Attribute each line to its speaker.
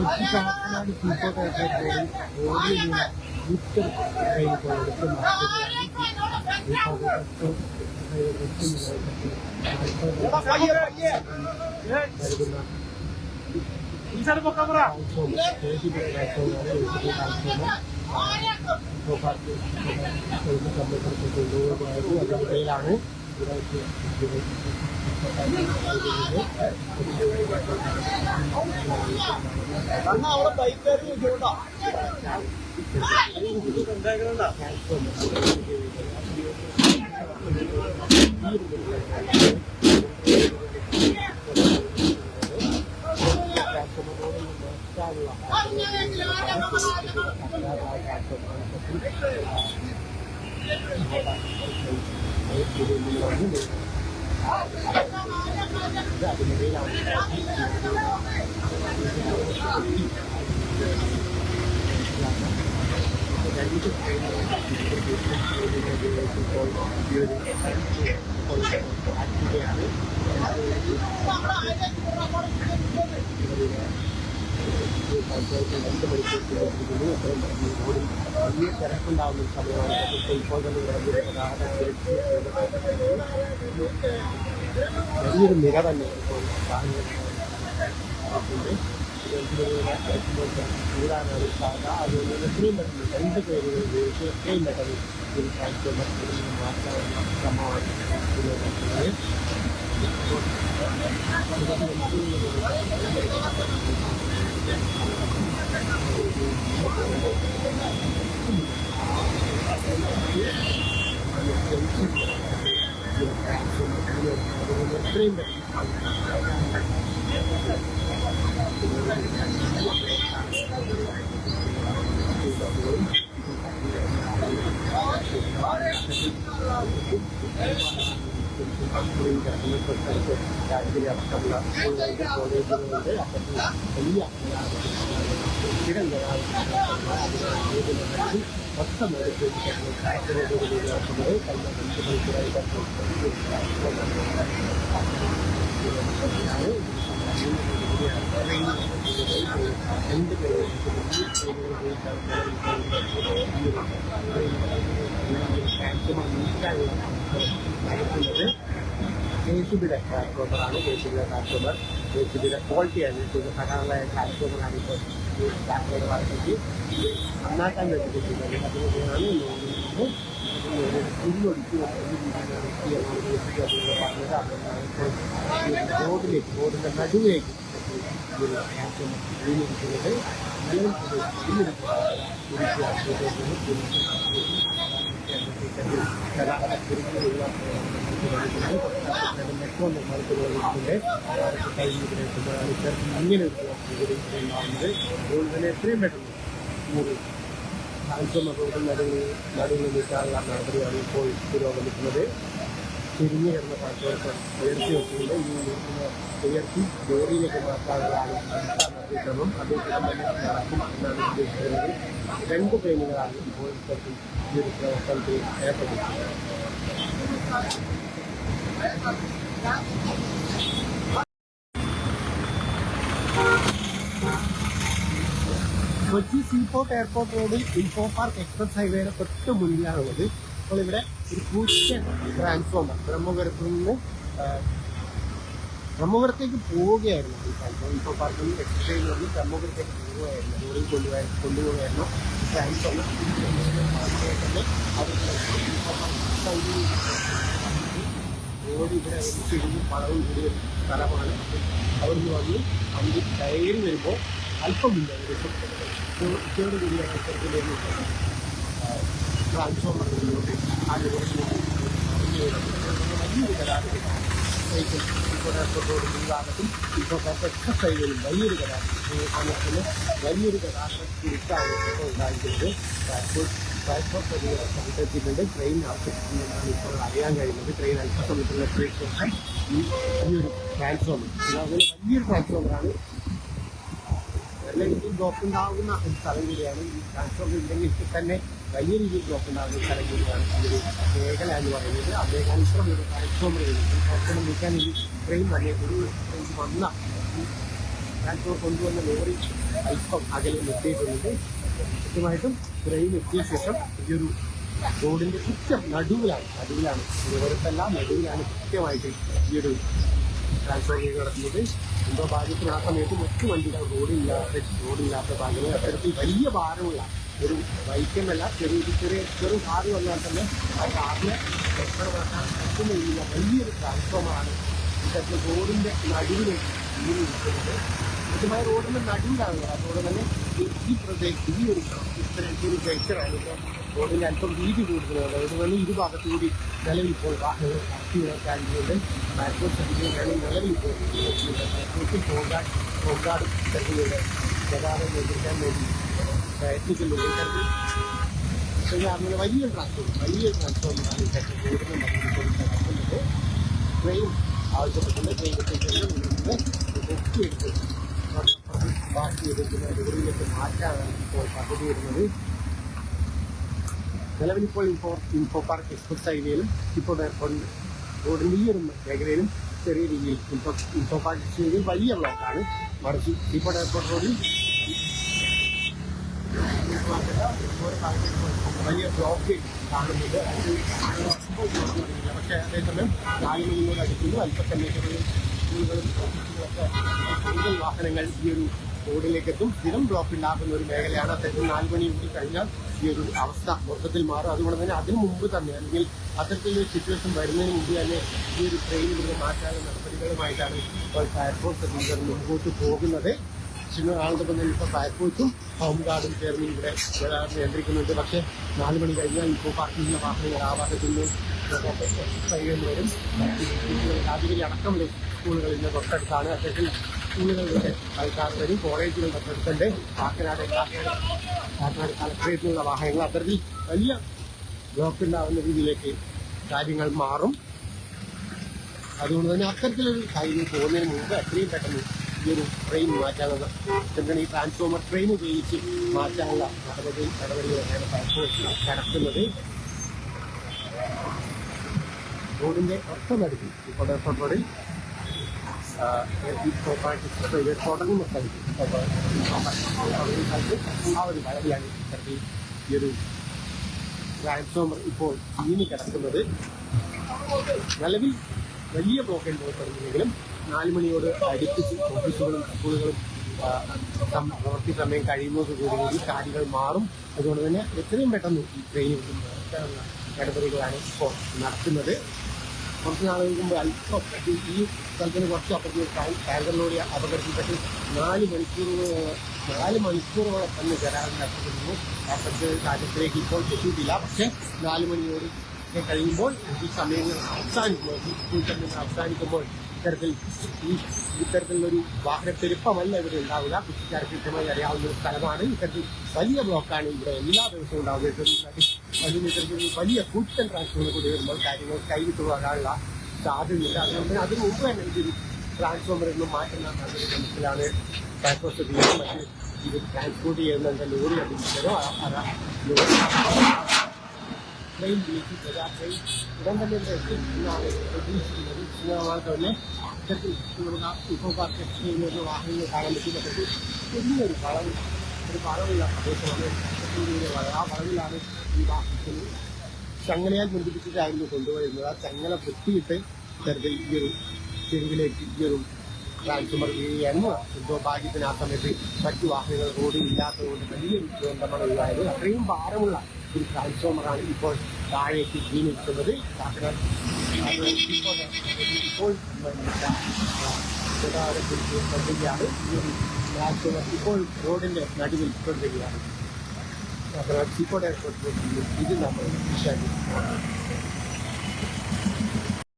Speaker 1: കാക്കനാട് സീപ്പോട്ട് എയർപോർട്ടിൽ ഓടി വിക്ടർ കഴിഞ്ഞപ്പോൾ എടുത്ത് അതിനിടയിലാണ്
Speaker 2: അവിടെ ബൈക്കാരി ചോട്ടാ വലിയ തിരക്കുണ്ടാവുന്ന സമയമാണ്. ഇപ്പോൾ തന്നെ വലിയൊരു നിര തന്നെ ഇപ്പോൾ കൂടാനാണ് സാധ്യത. അതുകൊണ്ട് എത്രയും പെട്ടെന്ന് 2 പേരുകൾ ഉപയോഗിച്ച് എത്രയും പെട്ടെന്ന് ഒരു ട്രാൻസ്ഫോർമർ മാറ്റാനുള്ള ശ്രമമാണ് പുരോഗമിക്കുന്നത്. എത്രയും രാജ്യത്തിലെ അടക്കമുള്ള കോളേജുകളുടെ അപ്പുറത്ത് വലിയ സ്ഥിരം ഗതാഗതം മൊത്തം KCBയുടെ ട്രാൻസ്ഫോമറാണ്. KCBയുടെ ട്രാൻസ്ഫോമർ KCBയുടെ ക്വാളിറ്റി അനുസരിച്ച് സകാലമായ ട്രാൻസ്ഫോമറാണ് ഇപ്പോൾ ഈ ട്രാൻസ്ഫോമർ വർക്കിക്ക് നന്നാക്കാൻ വേണ്ടിയിട്ടുള്ളത്. അതുകൊണ്ടാണ് ഉള്ളൊടിച്ച് പറഞ്ഞത്. അതുകൊണ്ടാണ് റോഡിന്റെ നടുവിലേക്ക് ട്രാൻസ്ഫോമർ വീണിരിക്കുന്നത്. മെട്രോ നിർമ്മാണത്തിലൂടെ ഇങ്ങനെ ഉണ്ടാകുന്നത്. അതുകൊണ്ട് തന്നെ എത്രയും പെട്ടെന്ന് ഒരു ട്രാൻസ്ഫോമർ റോഡ് നടുവിൽ നീക്കാനുള്ള നടപടിയാണ് ഇപ്പോൾ പുരോഗമിക്കുന്നത്. ചെരിഞ്ഞു കിടന്ന ട്രാൻസ്ഫോമർ ഉയർത്തി വെച്ചുകൊണ്ട് ഈ ഉയർത്തി ജോലിയിലേക്ക് മാറ്റാനുള്ളതാണ് ശ്രമം. അതേസമയം തന്നെ നടക്കും എന്നാണ് ഉദ്ദേശിക്കുന്നത്. 2 ട്രെയിനുകളാണ് ഇപ്പോൾ ഈ ഒരു പ്രവർത്തനത്തിൽ ഏർപ്പെട്ടിട്ടുള്ളത്. കൊച്ചി സീപോർട്ട് എയർപോർട്ട് റോഡിൽ ഇൻഫോ പാർക്ക് എക്സ്പ്രസ് ഹൈവേയുടെ തൊട്ട് മുന്നിലാണുള്ളത്. അപ്പോൾ ഇവിടെ ഒരു കൂറ്റൻ ട്രാൻസ്ഫോമർ ബ്രഹ്മപുരത്തേക്ക് പോവുകയായിരുന്നു. ഈ ട്രാൻസ്ഫോമർ ഇൻഫോ പാർക്കിൽ നിന്ന് എക്സ്പ്രസ് ഹൈവേ വന്ന് ബ്രഹ്മപുരത്തേക്ക് പോവുകയായിരുന്നു. റോഡിൽ കൊണ്ടുപോകുകയായിരുന്നു ട്രാൻസ്ഫോമർ. റോഡ് ഇവിടെ തിരിഞ്ഞ് പളവും കൂടിയ സ്ഥലമാണ്. അവിടുന്ന് വന്ന് വണ്ടി കയറി വരുമ്പോൾ അല്പമില്ല ഉച്ചയോട് കൂടിയ ട്രാൻസ്ഫോമറിലൂടെ ആ വലിയൊരു ഗതാഗതം സൈക്കിൾ എയർപോർട്ട് റോഡ് മുൻഭാഗത്തും ഇപ്പോൾ എക്സ്പ്രസ് ഹൈവേയിലും വലിയൊരു ഗതാഗതത്തിന് വലിയൊരു ഗതാഗത തിരിച്ചാണ് ഇപ്പോൾ ഉണ്ടായിരിക്കുന്നത്. ട്രാൻസ്പോർട്ട് സംഘടിപ്പിച്ചിട്ടുണ്ട്. ട്രെയിൻ ആവശ്യപ്പെടുന്നതാണ് ഇപ്പോൾ അറിയാൻ കഴിയുന്നത്. ട്രെയിൻ അല്പസമയത്തുള്ള ശേഷം ഈ വലിയൊരു ട്രാൻസ്ഫോമർ അങ്ങനെ വലിയൊരു ട്രാൻസ്ഫോമറാണ്. അല്ലെങ്കിൽ ബ്ലോക്ക് ഉണ്ടാകുന്ന ഒരു സ്ഥലം കൂടിയാണ്. ഈ ട്രാൻസ്ഫോമർ ഇല്ലെങ്കിൽ ഇപ്പോൾ തന്നെ വലിയ രീതിയിൽ ബ്ലോക്ക് ഉണ്ടാകുന്ന സ്ഥലം കൂടിയാണ് ഇതൊരു മേഖല എന്ന് പറയുന്നത്. അദ്ദേഹം ഇത്രയും ഒരു ട്രാൻസ്ഫോമർ ട്രാൻസ്ഫോമർ നീക്കാൻ ഈ ട്രെയിൻ തന്നെ ഒരു വന്ന ട്രാൻസ്ഫോമർ കൊണ്ടുവന്ന ലോറി അല്പം അകലെ നിർത്തിയിട്ടുണ്ട്. കൃത്യമായിട്ടും ട്രെയിൻ എത്തിയ ശേഷം ഈ ഒരു റോഡിന്റെ നടുവിലാണ് ഓരത്തല്ല നടുവിലാണ് കൃത്യമായിട്ട് ഈ ഒരു ട്രാൻസ്ഫോർമേഷൻ നടക്കുന്നത്. എന്തോ ഭാഗ്യത്തിന് ആ സമയത്ത് മറ്റു വണ്ടികൾ റോഡില്ലാത്ത ഭാഗങ്ങൾ അത്തരത്തിൽ വലിയ ഭാരമുള്ള ഒരു ബൈക്കെന്നല്ല ചെറു കാറ് വന്നാൽ തന്നെ ആ കാറിനെ രക്ഷപ്പെടാൻ പറ്റുന്നില്ല. വലിയൊരു ട്രാൻസ്ഫോമറാണ് ഇത്തരത്തിൽ റോഡിന്റെ നടുവിലേക്ക് നിൽക്കുന്നത്. കൃത്യമായ റോഡിന്റെ നടുവിലാണല്ലോ. അതുകൊണ്ട് തന്നെ ഈ പ്രദേശത്ത് ഈ ഒരു ജംഗ്ഷനാണ് ഇപ്പോൾ റോഡിന്റെ അല്പം വീതി കൂടുതലാണ്. അതുകൊണ്ട് തന്നെ ഇരുഭാഗത്തു കൂടി നിലവിൽ ഇപ്പോൾ വാഹനങ്ങൾ കടത്തി വിടാറുണ്ട്. നിലവിൽ ഇപ്പോൾ പോകാട് തരത്തിലൂടെ ഗതാഗതം നിയന്ത്രിക്കാൻ വേണ്ടി പ്രയത്നിക്കുന്നുണ്ട്. ഇത്തരത്തിൽ അങ്ങനെ വലിയ ട്രാൻസ്ഫോമറാണ് ഇത്തരത്തിൽ റോഡിന് നടക്കുന്നത്. ട്രെയിൻ ആവശ്യപ്പെട്ടുള്ള ട്രെയിൻ പൊക്കിയെടുത്ത് ബാക്കി എടുക്കുന്ന റോഡിലേക്ക് മാറ്റാനാണ് ഇപ്പോൾ പദ്ധതി വരുന്നത്. നിലവിലിപ്പോൾ ഇൻഫോ പാർക്ക് എക്സ്പ്രസ് ഹൈവേയിലും ഇപ്പോൾ എയർപോർട്ടിൽ റോഡിൻ്റെ ഈ ഒരു മേഖലയിലും ചെറിയ രീതിയിൽ ഇൻഫോ പാർക്ക് എക്സ്പ്രസ് വലിയ ബ്ലോക്കാണ്. മറിച്ച് ഇപ്പോൾ എയർപോർട്ട് റോഡിൽ വലിയ ബ്ലോക്ക് കാണുന്നത്. പക്ഷേ അതേസമയം 4 മണിയോട് അടുക്കുന്നു. അല്പസമയത്തുകളിൽ സ്കൂളുകളും ഓഫീസുകളൊക്കെ കൂടുതൽ വാഹനങ്ങൾ ഈ ഒരു റോഡിലേക്ക് എത്തും. സ്ഥിരം ബ്ലോക്ക് ഉണ്ടാകുന്ന ഒരു മേഖലയാണ്. അത്തരത്തിൽ 4 മണി കൂടി കഴിഞ്ഞാൽ ഈ ഒരു അവസ്ഥ മൊത്തത്തിൽ മാറും. അതുകൊണ്ട് തന്നെ അതിനു മുമ്പ് തന്നെ അല്ലെങ്കിൽ അത്തരത്തിലൊരു സിറ്റുവേഷൻ വരുന്നതിന് മുമ്പ് തന്നെ ഈ ഒരു ട്രെയിൻ ഇവിടെ മാറ്റാനുള്ള നടപടികളുമായിട്ടാണ് ഇപ്പോൾ ഫയർഫോഴ്സ് അധികൃതർ മുമ്പോട്ട് പോകുന്നത്. ആളുടെ ഇപ്പോൾ ഫയർഫോഴ്സും ഹോംഗാർഡും ചേർന്ന് ഇവിടെ ഗതാഗതം നിയന്ത്രിക്കുന്നുണ്ട്. പക്ഷേ 4 മണി കഴിഞ്ഞാൽ ഇപ്പോൾ പാർക്കിങ്ങിലെ വാഹനങ്ങൾ ആ ഭാഗത്തു നിന്ന് വരും. രാജഗിരി അടക്കമുള്ള സ്കൂളുകളിൽ തൊട്ടടുത്താണ്. അത്തരത്തിൽ സ്കൂളുകളിലൂടെ ആൾക്കാർ വരും. കോളേജുകൾ തൊട്ടടുത്തുണ്ട്. കാക്കനാട് കളക്ടറേറ്റിലുള്ള വാഹനങ്ങൾ അത്തരത്തിൽ വലിയ ബ്ലോക്ക് ഉണ്ടാകുന്ന രീതിയിലേക്ക് കാര്യങ്ങൾ മാറും. അതുകൊണ്ട് തന്നെ അത്തരത്തിലൊരു കാര്യം പോകുന്നതിന് മുമ്പ് എത്രയും പെട്ടെന്ന് ഈ ഒരു ട്രെയിൻ മാറ്റാനുള്ള എന്താണ് ഈ ട്രാൻസ്ഫോമർ ട്രെയിൻ ഉപയോഗിച്ച് മാറ്റാനുള്ള നടപടികളൊക്കെയാണ് ഫയർഫോഴ്സ് നടത്തുന്നത്. റോഡിന്റെ ഒപ്പം നടത്തി ഇപ്പോൾ എയർപോർട്ട് റോഡിൽ തുടങ്ങുന്ന സ്ഥലത്ത് ആ ഒരു വളവിലാണ് ഇത്തരത്തിൽ ഈ ഒരു ട്രാൻസ്ഫോമർ ഇപ്പോൾ വീണ് കിടക്കുന്നത്. നിലവിൽ വലിയ ബ്ലോക്ക് അനുഭവപ്പെടുന്നെങ്കിലും 4 മണിയോട് അടുപ്പിച്ച് ഓഫീസുകളും സ്കൂളുകളും പ്രവൃത്തി സമയം കഴിയുന്നതോടുകൂടി കാര്യങ്ങൾ മാറും. അതുകൊണ്ട് തന്നെ എത്രയും പെട്ടെന്ന് ഈ ട്രെയിനിൽ മാറ്റാനുള്ള നടപടികളാണ് ഇപ്പോൾ നടത്തുന്നത്. കുറച്ച് നാളുകൾക്ക് മുമ്പ് അല്പം ഈ സ്ഥലത്തിന് കുറച്ച് അപ്പുറത്ത് ടാങ്കറിലൂടെ അപകടത്തിൽപ്പെട്ട് 4 മണിക്കൂറോളം തന്നെ ഗതാഗതം നഷ്ടപ്പെടുന്നു. അപ്പുറത്തെ കാര്യത്തിലേക്ക് ഇപ്പോൾ എത്തിയിട്ടില്ല. പക്ഷേ 4 മണിയോട് കഴിയുമ്പോൾ ഈ സമയങ്ങൾ അവസാനിക്കുമ്പോൾ ഇത്തരത്തിലൊരു വാഹനപ്പെരുപ്പമല്ല ഇവിടെ ഉണ്ടാവുക. കൃഷിക്കാർക്ക് കൃത്യമായി അറിയാവുന്ന ഒരു സ്ഥലമാണ്. ഇത്തരത്തിൽ വലിയ ബ്ലോക്കാണ് ഇവിടെ എല്ലാ ദിവസവും ഉണ്ടാവുന്നത്. ഇത്തരത്തിൽ വലിയ കൂട്ടൻ ട്രാൻസ്ഫോമർ കൂടി വരുമ്പോൾ കാര്യങ്ങൾ കൈവിട്ടു പോകാനുള്ള സാധ്യതയില്ല. അതുകൊണ്ട് തന്നെ അതിന് മുമ്പ് തന്നെ ഇതൊരു ട്രാൻസ്ഫോമർ എന്നും മാറ്റുന്ന മനസ്സിലാണ് ഫയർഫോഴ്സ് ചെയ്യുന്നത്. മറ്റ് ഇത് ട്രാൻസ്പോർട്ട് ചെയ്യുന്ന ലോറി അടിക്കുന്നതോ ട്രെയിൻ വിളിക്കുന്നത് ട്രെയിൻ ഉടൻ തന്നെ ഇവിടെ എത്തും എന്നാണ് പ്രതീക്ഷിക്കുന്നത്. അതുപോലെ ഇത്തരത്തിൽ ഇപ്പോൾ പാർക്ക് ചെയ്യുന്ന വാഹനങ്ങൾ കാണാൻ പറ്റുന്ന വലിയൊരു വളവുള്ള പ്രദേശമാണ്. ആ വളവിലാണ് ഈ വാഹനത്തിന് ചങ്ങലയാൽ ബന്ധിപ്പിച്ചിട്ടായിരുന്നു കൊണ്ടുപോയിരുന്നത്. ആ ചങ്ങല പൊട്ടിയിട്ട് ഇത്തരത്തിൽ ഈ ഒരു തെരുവിലേക്ക് ഈ ഒരു ട്രാൻസ്ഫോമർ വീഴുകയായിരുന്നു. എന്തോ ഭാഗ്യത്തിന് ആ സമയത്ത് മറ്റു വാഹനങ്ങൾ റോഡിൽ ഇല്ലാത്തതുകൊണ്ട് വലിയൊരു ദുരന്തമാണ് ഒഴിവായത്. അത്രയും ഭാരമുള്ള ഒരു ട്രാൻസ്ഫോമറാണ് ഇപ്പോൾ താഴേക്ക് വീണിരിക്കുന്നത്. ഇപ്പോൾ ഗതാഗതത്തിൽ പദ്ധതിയാണ് ഈ ഒരു ട്രാൻസ്ഫോമർ ഇപ്പോൾ റോഡിന്റെ നടുവിൽ തുടരുകയാണ്. കോഴിക്കോട് എയർപോർട്ട് ഇത് നമ്മൾ വിശാഖ